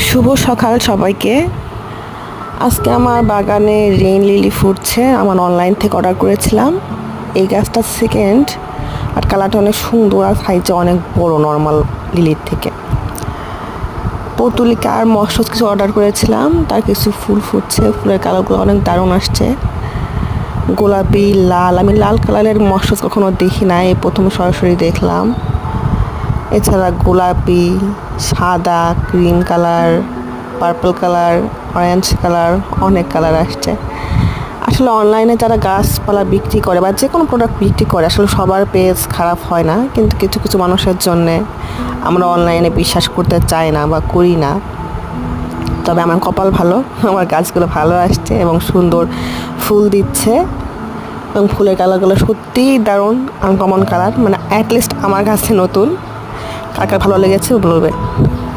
শুভ সকাল সবাইকে। আজকে আমার বাগানে রেইন লিলি ফুটছে। আমার অনলাইন থেকে অর্ডার করেছিলাম। এই গাছটা সেকেন্ড, আর কালারটা অনেক সুন্দর আর সাইজে অনেক বড় নর্মাল লিলির থেকে। পর্তুলিকা আর মসরজ কিছু অর্ডার করেছিলাম, তার কিছু ফুল ফুটছে। ফুলের কালারগুলো অনেক দারুণ আসছে, গোলাপি, লাল। আমি লাল কালারের মসরজ কখনো দেখি না, এই প্রথম সরাসরি দেখলাম। এছাড়া গোলাপি, সাদা, cream colour, purple colour, orange colour, অনেক কালার আসছে। আসলে অনলাইনে যারা গাছপালা বিক্রি করে বা যে কোনো প্রোডাক্ট বিক্রি করে, আসলে সবার পেজ খারাপ হয় না, কিন্তু কিছু কিছু মানুষের জন্যে আমরা অনলাইনে বিশ্বাস করতে চাই না বা করি না। তবে আমার কপাল ভালো, আমার গাছগুলো ভালো আসছে এবং সুন্দর ফুল দিচ্ছে, এবং ফুলের কালারগুলো সত্যিই দারুণ, আনকমন কালার। মানে অ্যাটলিস্ট আমার কাছে নতুন। কার কার ভালো লেগেছে বলবে।